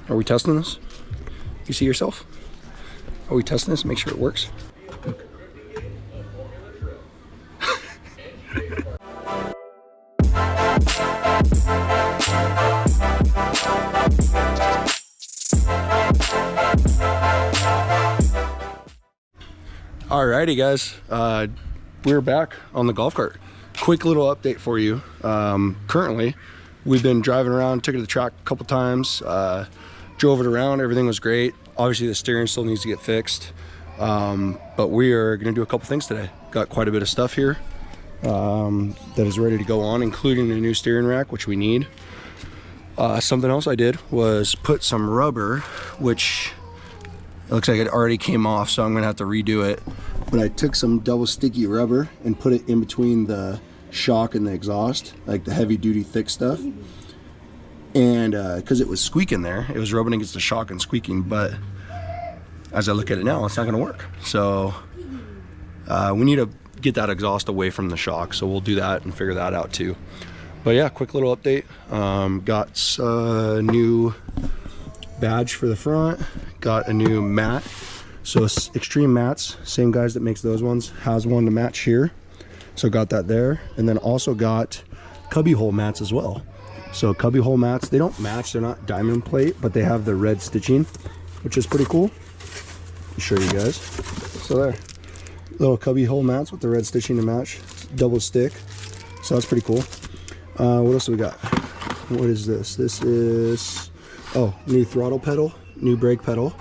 Are we testing this? You see yourself? Are we testing this? Make sure it works. Alrighty guys, we're back on the golf cart. Quick little update for you. Currently, we've been driving around, took it to the track a couple times, drove it around, everything was great. Obviously the steering still needs to get fixed, but we are gonna do a couple things today. Got quite a bit of stuff here that is ready to go on, including a new steering rack, which we need. Something else I did was put some rubber, which it looks like it already came off, so I'm gonna have to redo it. But I took some double sticky rubber and put it in between the shock and the exhaust, like the heavy duty thick stuff. And because it was squeaking there, it was rubbing against the shock and squeaking, but as I look at it now, it's not gonna work. So we need to get that exhaust away from the shock, so we'll do that and figure that out too. But yeah, quick little update. Got a new badge for the front, got a new mat. So Extreme Mats, same guys that makes those ones, has one to match here. So got that there, and then also got cubby hole mats as well. So cubby hole mats, they don't match, they're not diamond plate, but they have the red stitching, which is pretty cool. I'll show you guys. So there, little cubby hole mats with the red stitching to match, double stick. So that's pretty cool. What else do we got? What is this? This is, oh, new throttle pedal, new brake pedal.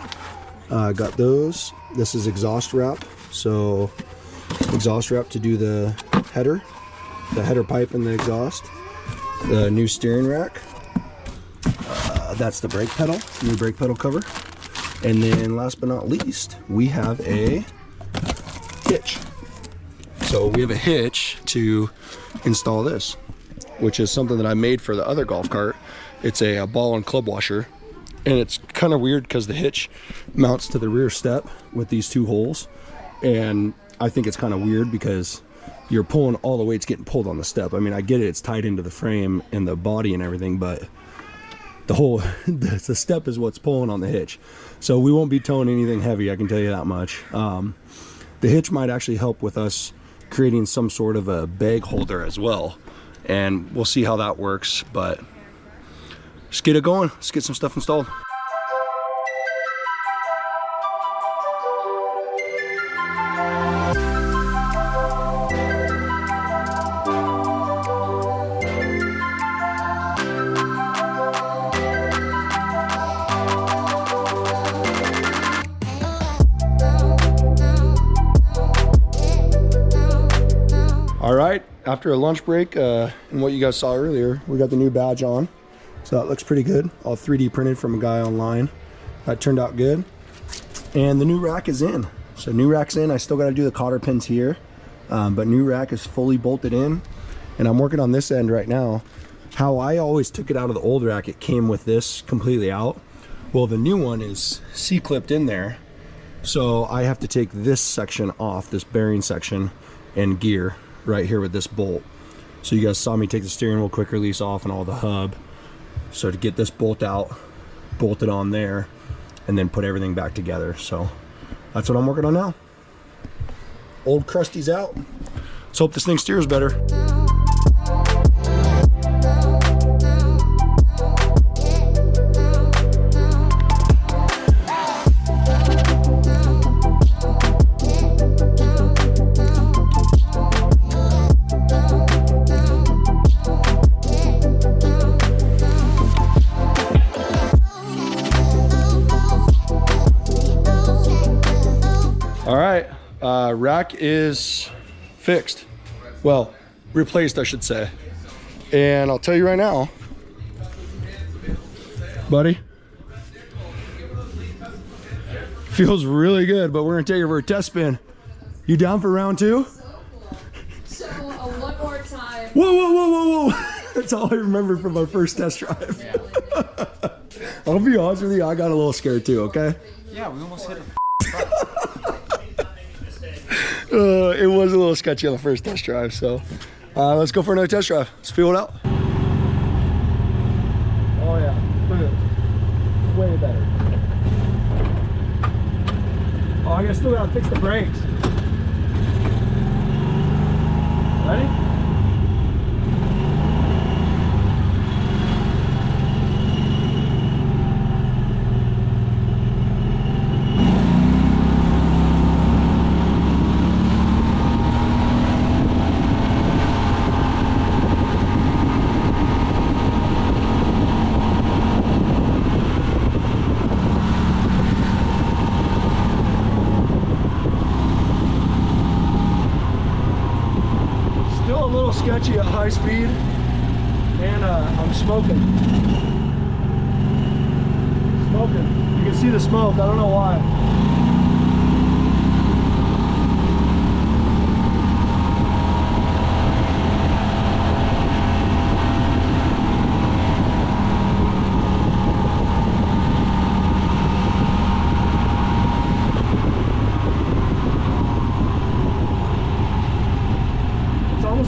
Got those. This is exhaust wrap. So exhaust wrap to do the header pipe and the exhaust. The new steering rack. That's the brake pedal, new brake pedal cover. And then last but not least, we have a hitch. So we have a hitch to install this, which is something that I made for the other golf cart. It's a ball and club washer. And it's kind of weird because the hitch mounts to the rear step with these two holes. And I think it's kind of weird because you're pulling all the weight's getting pulled on the step. I mean, I get it, it's tied into the frame and the body and everything, but the whole, the step is what's pulling on the hitch. So we won't be towing anything heavy, I can tell you that much. The hitch might actually help with us creating some sort of a bag holder as well. And we'll see how that works, but let's get it going. Let's get some stuff installed. All right, after a lunch break and what you guys saw earlier, we got the new badge on. So that looks pretty good. All 3D printed from a guy online. That turned out good. And the new rack is in. So new rack's in. I still got to do the cotter pins here. But new rack is fully bolted in. And I'm working on this end right now. How I always took it out of the old rack, it came with this completely out. Well, the new one is C-clipped in there. So I have to take this section off, this bearing section and gear right here with this bolt. So you guys saw me take the steering wheel quick release off and all the hub. So to get this bolt out, bolt it on there, and then put everything back together. So that's what I'm working on now. Old Krusty's out. Let's hope this thing steers better. All right, rack is fixed. Well, replaced, I should say. And I'll tell you right now, buddy, feels really good, but we're gonna take it for a test spin. You down for round two? So, one more time. Whoa, whoa, whoa, whoa, whoa. That's all I remember from our first test drive. I'll be honest with you, I got a little scared too, okay? Yeah, we almost hit a It was a little sketchy on the first test drive, so let's go for another test drive. Let's feel it out. Oh yeah, look at it. Way better. I still gotta fix the brakes. Ready? Sketchy at high speed, and I'm smoking. You can see the smoke. I don't know why.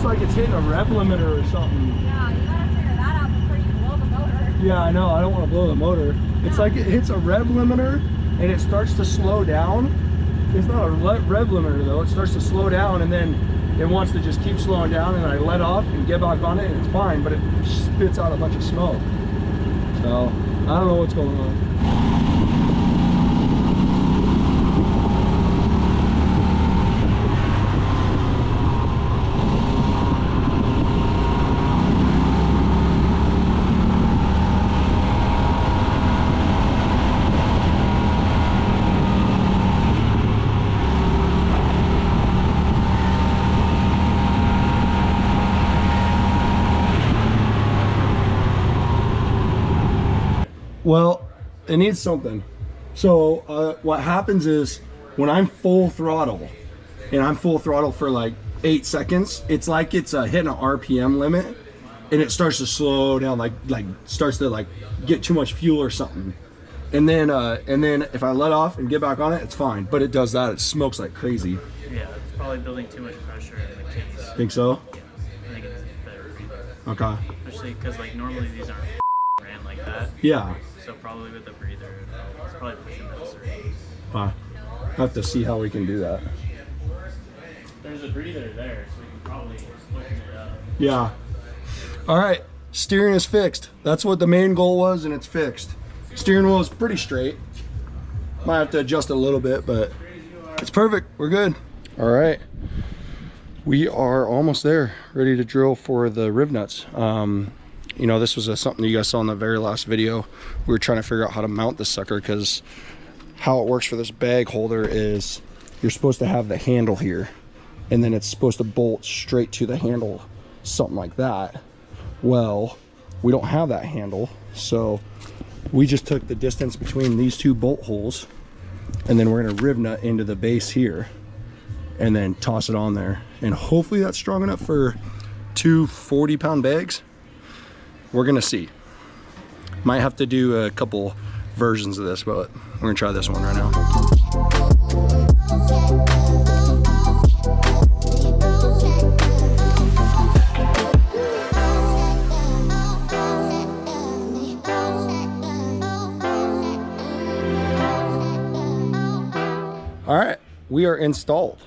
Like it's hitting a rev limiter or something. Yeah, you gotta figure that out before you blow the motor. Yeah, I know. I don't want to blow the motor. It's like it hits a rev limiter and it starts to slow down. It's not a rev limiter though. It starts to slow down and then it wants to just keep slowing down, and I let off and get back on it and it's fine, but it spits out a bunch of smoke. So I don't know what's going on. Well, it needs something. So what happens is when I'm full throttle, and I'm full throttle for like 8 seconds, it's like it's hitting an RPM limit, and it starts to slow down, like starts to like get too much fuel or something. And then if I let off and get back on it, it's fine. But it does that. It smokes like crazy. Yeah, it's probably building too much pressure in the case. Think so? Yeah, I think it's better. Okay. Especially because like normally these aren't ran like that. Yeah. So probably with the breather, it's probably pushing that surge. I have to see how we can do that. There's a breather there, so we can probably open it up. Yeah. All right. Steering is fixed. That's what the main goal was, and it's fixed. Steering wheel is pretty straight. Might have to adjust it a little bit, but it's perfect. We're good. All right. We are almost there, ready to drill for the riv nuts. You know, this was something you guys saw in the very last video. We were trying to figure out how to mount this sucker, because how it works for this bag holder is you're supposed to have the handle here, and then it's supposed to bolt straight to the handle, something like that. Well, we don't have that handle, so we just took the distance between these two bolt holes, and then we're gonna riv nut into the base here and then toss it on there, and hopefully that's strong enough for 2 40-pound bags. We're gonna see. Might have to do a couple versions of this, but we're gonna try this one right now. All right, we are installed.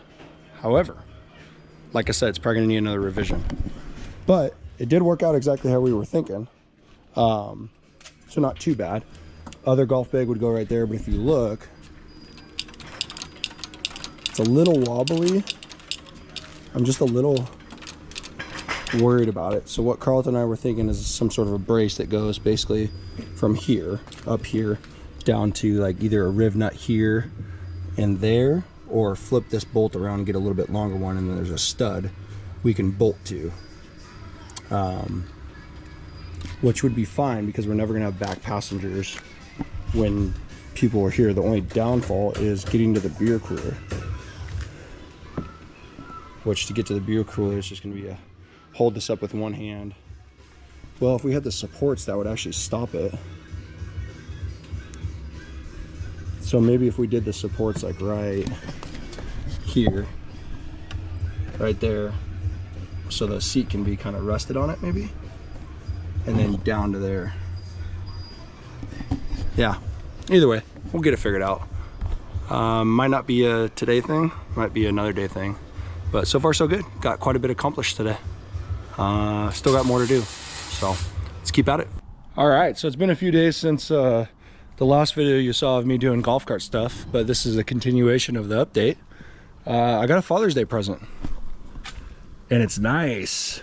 However, like I said, it's probably gonna need another revision, but it did work out exactly how we were thinking. So not too bad. Other golf bag would go right there, but if you look, it's a little wobbly. I'm just a little worried about it. So what Carlton and I were thinking is some sort of a brace that goes basically from here, up here, down to like either a riv nut here and there, or flip this bolt around and get a little bit longer one, and then there's a stud we can bolt to. Which would be fine, because we're never gonna have back passengers when people are here. The only downfall is getting to the beer cooler, which to get to the beer cooler is just gonna be a hold this up with one hand. Well, if we had the supports, that would actually stop it. So maybe if we did the supports like right here, right there, so the seat can be kind of rested on it maybe, and then down to there. Yeah, either way, we'll get it figured out. Might not be a today thing, might be another day thing, but so far so good. Got quite a bit accomplished today. Still got more to do, so let's keep at it. All right, so it's been a few days since the last video you saw of me doing golf cart stuff, but this is a continuation of the update. I got a Father's Day present, and it's nice.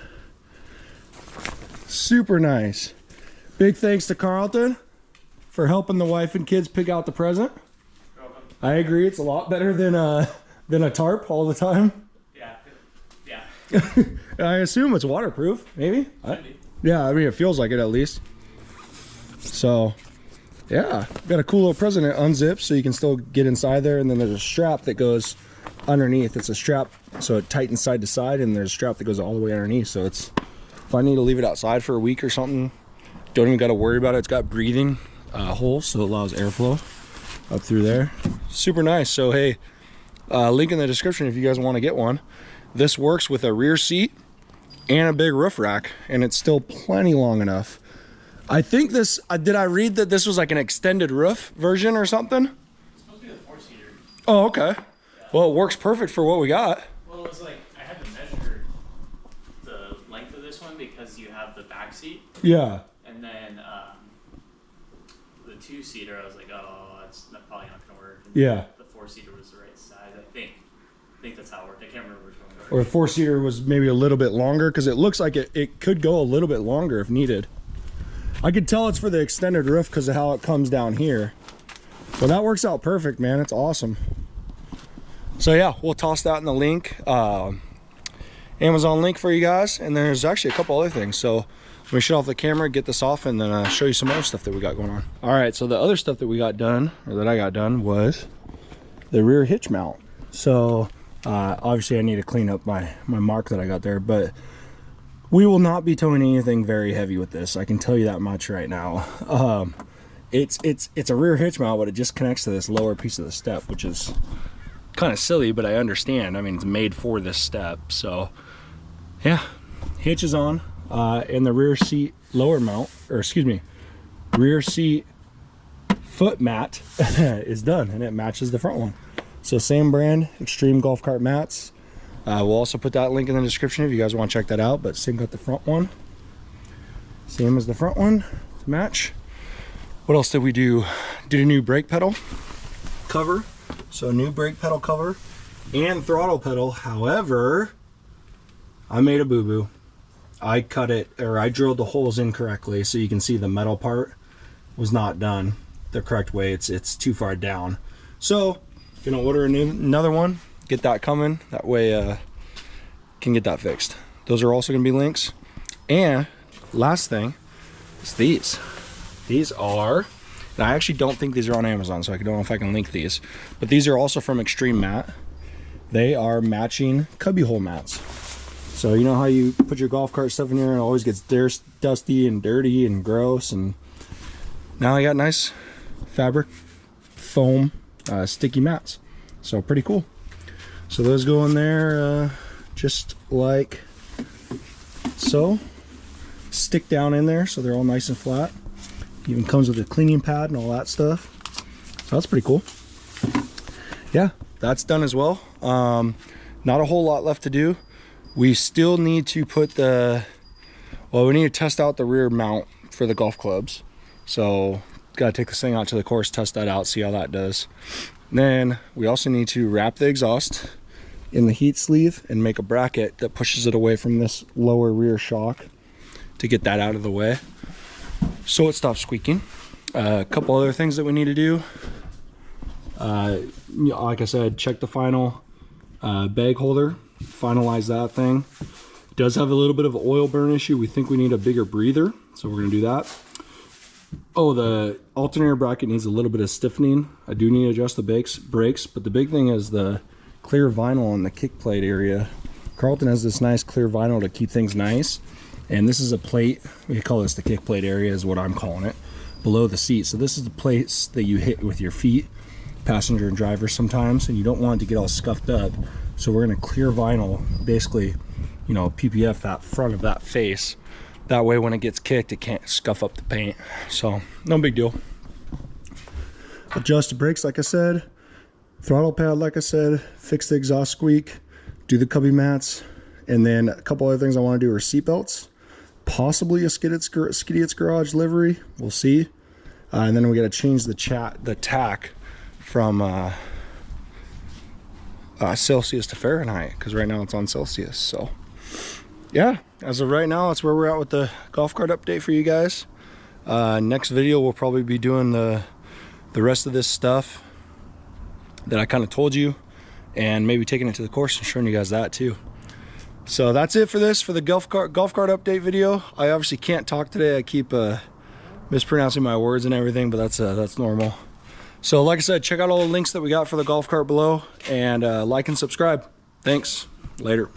Super nice. Big thanks to Carlton for helping the wife and kids pick out the present. I agree, it's a lot better than a tarp all the time. Yeah. I assume it's waterproof, maybe? Yeah, I mean, it feels like it at least. So, yeah, got a cool little present. It unzips so you can still get inside there, and then there's a strap that goes underneath. It's a strap, so it tightens side to side, and there's a strap that goes all the way underneath. So it's, if I need to leave it outside for a week or something, don't even got to worry about it. It's got breathing holes, so it allows airflow up through there. Super nice. So hey, link in the description if you guys want to get one. This works with a rear seat and a big roof rack, and it's still plenty long enough. I think this, did I read that this was like an extended roof version or something? It's supposed to be the 4-seater. Oh, okay. Yeah. Well, it works perfect for what we got. Well, it was like, I had to measure the length of this one because you have the back seat. Yeah. And then the 2-seater, I was like, oh, that's probably not going to work. And Yeah. The 4-seater was the right size, I think. I think that's how it worked. I can't remember which one. Or a 4-seater was maybe a little bit longer, because it looks like it could go a little bit longer if needed. I could tell it's for the extended roof because of how it comes down here. Well, that works out perfect, man. It's awesome. So yeah, we'll toss that in the link, Amazon link for you guys. And there's actually a couple other things. So let me shut off the camera, get this off, and then show you some other stuff that we got going on. All right, so the other stuff that we got done, or that I got done, was the rear hitch mount. So obviously I need to clean up my mark that I got there, but we will not be towing anything very heavy with this. I can tell you that much right now. It's a rear hitch mount, but it just connects to this lower piece of the step, which is kind of silly, but I understand. I mean, it's made for this step. So yeah, hitch is on, and the rear seat lower mount, or excuse me, rear seat foot mat is done, and it matches the front one. So same brand, Extreme Golf Cart Mats. We'll also put that link in the description if you guys want to check that out, but same got the front one. Same as the front one to match. What else did we do? Did a new brake pedal cover. So new brake pedal cover and throttle pedal. However, I made a boo-boo. I cut it, or I drilled the holes incorrectly, so you can see the metal part was not done the correct way. It's too far down. So gonna order another one, get that coming, that way can get that fixed. Those are also gonna be links. And last thing is these are, and I actually don't think these are on Amazon, so I don't know if I can link these, but these are also from Extreme Mat. They are matching cubbyhole mats. So you know how you put your golf cart stuff in here and it always gets dusty and dirty and gross, and now I got nice fabric foam sticky mats. So pretty cool. So those go in there just like so. Stick down in there so they're all nice and flat. Even comes with a cleaning pad and all that stuff. So that's pretty cool. Yeah, that's done as well. Not a whole lot left to do. We still need to put we need to test out the rear mount for the golf clubs. So gotta take this thing out to the course, test that out, see how that does. Then we also need to wrap the exhaust in the heat sleeve and make a bracket that pushes it away from this lower rear shock to get that out of the way so it stops squeaking. A couple other things that we need to do. Like I said, check the final bag holder, finalize that thing. It does have a little bit of an oil burn issue. We think we need a bigger breather, so we're gonna do that. Oh, the alternator bracket needs a little bit of stiffening. I do need to adjust the brakes, but the big thing is the clear vinyl on the kick plate area. Carlton has this nice clear vinyl to keep things nice, and this is a plate, we call this the kick plate area is what I'm calling it, below the seat. So this is the place that you hit with your feet, passenger and driver sometimes, and you don't want it to get all scuffed up. So we're gonna clear vinyl, basically, you know, PPF that front of that face. That way when it gets kicked, it can't scuff up the paint. So no big deal. Adjust the brakes, like I said. Throttle pad, like I said, fix the exhaust squeak, do the cubby mats, and then a couple other things I want to do are seat belts, possibly a Skidiots Garage livery. We'll see. And then we got to change the tack from Celsius to Fahrenheit, because right now it's on Celsius. So yeah, as of right now, that's where we're at with the golf cart update for you guys. Next video we'll probably be doing the rest of this stuff that I kind of told you, and maybe taking it to the course and showing you guys that too. So that's it for the golf cart update video. I obviously can't talk today. I keep mispronouncing my words and everything, but that's normal. So like I said, check out all the links that we got for the golf cart below, and like and subscribe. Thanks. Later.